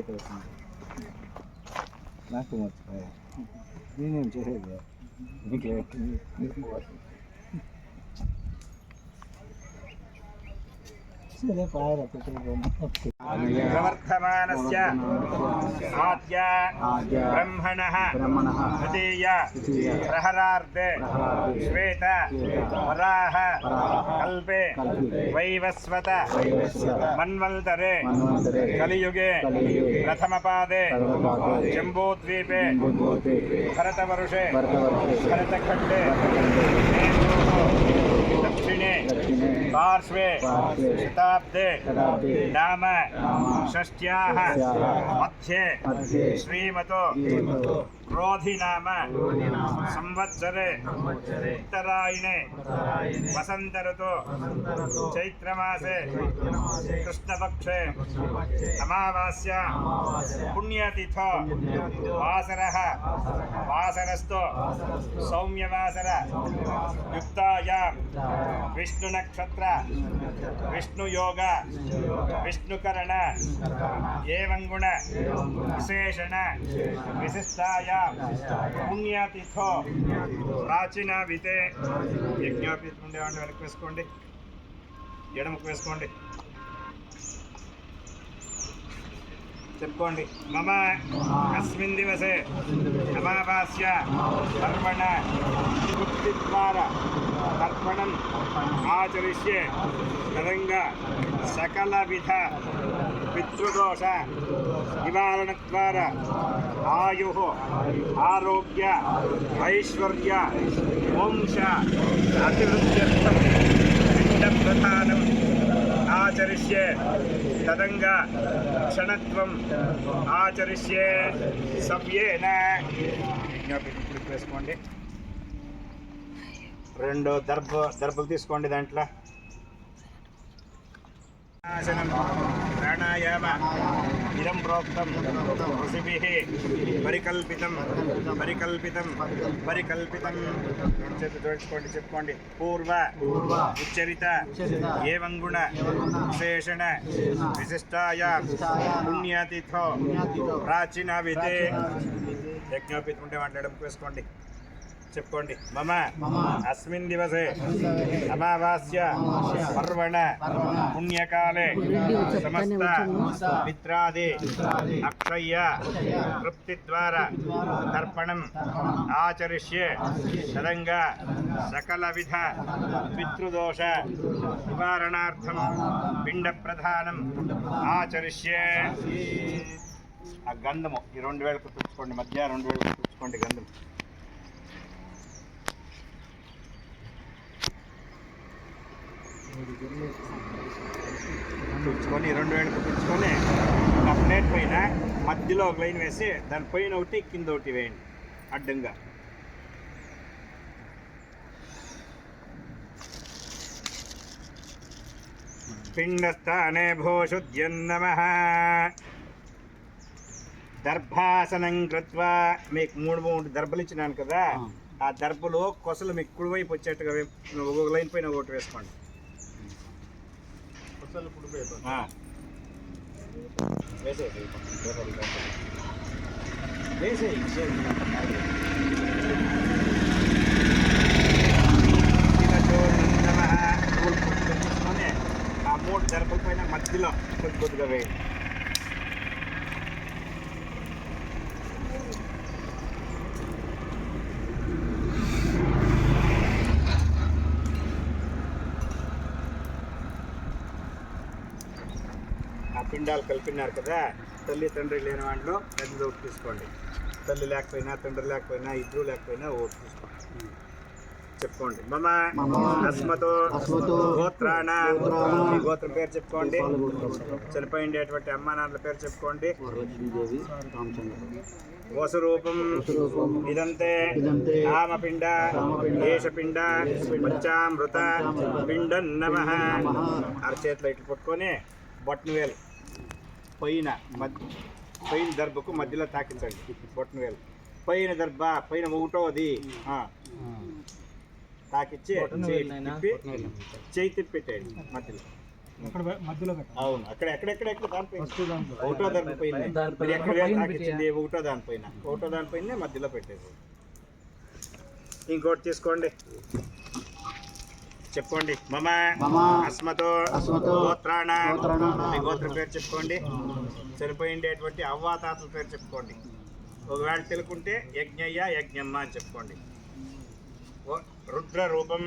Late అవుతుంది. నాకు మర్చిపోయా. నేనేం చేయలేదు. నీకు లేట్ प्रवर्धमानस्य आद्य ब्रह्मणः तृतीय प्रहरार्धे श्वेत वराह कल्पे वैवस्वत मन्वन्तरे कलियुगे प्रथमपादे जम्बूद्वीपे भरतवर्षे भरतखण्डे दक्षिणे पार्श्वे शताब्दे नाम षष्ट्याः मध्ये श्रीमतो क्रोधिनाम संवत्सरे उत्तरायणे वसंत ऋतु चैत्रमासे कृष्णपक्षे अमावास्या पुण्यतिथो वासरः वासरस्तो सौम्यवासर युक्तायां विष्णुनक्षत्र विष्णुयोग विष्णुकरण एवं गुण विशेषण विशिष्टायां पुण्यतिथो प्राचीन विते यज्ञोपीत ఉండేవాళ్ళు వెనక్కి వేసుకోండి, ఎడమకు వేసుకోండి, చెప్పుకోండి. మమ అస్మిన్ దివసే అమావాస్య తర్పణ తృప్తిద్వార తర్పణం ఆచరిష్యే తదంగా సకల విధ పితృదోష నివారణ ద్వారా ఆయు ఆరోగ్య ఐశ్వర్య వంశ అభివృద్ధ్యర్థం పిండ ప్రధానం ఆచరిష్యే తదంగా క్షణత్వం ఆచరిష్యే సవ్యేన. ఇప్పుడు వేసుకోండి. రెండు దర్భలు తీసుకోండి. దాంట్లో ప్రాణాయామ ఇదం ప్రోక్తం ఋషిభిః పరికల్పితం పరికల్పితం పరికల్పితం. చేతి జోడించుకోండి, చెప్పుకోండి. పూర్వ ఉచ్చరిత ఏవం గుణ విశేషణ విశిష్టాయాం పుణ్యతిథో ప్రాచీన వితే. యజ్ఞోపీతం ఉంటే మాట్లాడడం వేసుకోండి, చెప్పుకోండి. మమ అస్మిన్ దివసే అమావాస్య పర్వణ పుణ్యకాలే సమస్త మిత్రాది అక్షయ్య తృప్తి ద్వారా తర్పణం ఆచరిష్యే తదంగా సకల విధ పితృదోష నివారణార్థం పిండ ప్రధానం ఆచరిష్యే. ఆ గంధము ఈ 2 వేలకు తుడుచుకోండి, మధ్య 2 వేలకు తుడుచుకోండి గంధం. తుడుచుకొని 2 వేలకు తుడుచుకొని ఆ ప్లేట్ పైన మధ్యలో ఒక లైన్ వేసి దాని పైన ఒకటి కింద ఒకటి వేయండి అడ్డంగా. పిండస్థానే భూషుద్యన్నమః. దర్భాసనం కృత్వా మీకు 3 దర్భలు ఇచ్చినాను కదా, ఆ దర్భలు కొసలు మీకు కుడివైపు వచ్చేట్టుగా ఒక్కొక్క లైన్ పైన ఒకటి వేసుకోండి. ఆ 3 దర్భల పైన మధ్యలో కొద్దిగా వేయండి. పిండాలు కలిపినారు కదా, తల్లి తండ్రి లేని వాటిలో పెద్దది ఒకటి తీసుకోండి. తల్లి లేకపోయినా తండ్రి లేకపోయినా ఇద్దరు లేకపోయినా ఒకటి తీసుకోండి, చెప్పుకోండి. మమ అస్మతో గోత్రాణ, మీ గోత్రం పేరు చెప్పుకోండి. చనిపోయిండేటువంటి అమ్మా నాన్నల పేరు చెప్పుకోండి. వసురూపం ఇదంతే ఆమపిండ ఏషపిండ పంచామృత పిండం నమః. అరచేతిలో ఇట్లు పట్టుకొని బొట్టను వేలు పైన దర్భకు మధ్యలో తాకించండి. బొట్టను వేలు పైన దర్భ పైన ఒకటోది తాకిచ్చి చేయి తిప్పి పెట్టేయండి మధ్యలో. అవును, అక్కడ ఎక్కడెక్కడ దానిపైన ఫస్ట్ దాంట్లో ఒకటో దానిపైన మీరు ఎక్కడ వేలు తాకిచ్చింది ఒకటో దానిపైన మధ్యలో పెట్టేది. ఇంకోటి తీసుకోండి, చెప్పుకోండి. మమ అస్మతో గోత్రాణ, మీ గోత్ర పేరు చెప్పుకోండి. చనిపోయిండేటువంటి అవ్వాతాతల పేరు చెప్పుకోండి. ఒకవేళ తెలుకుంటే యజ్ఞయ్య యజ్ఞమ్మ అని చెప్పుకోండి. రుద్ర రూపం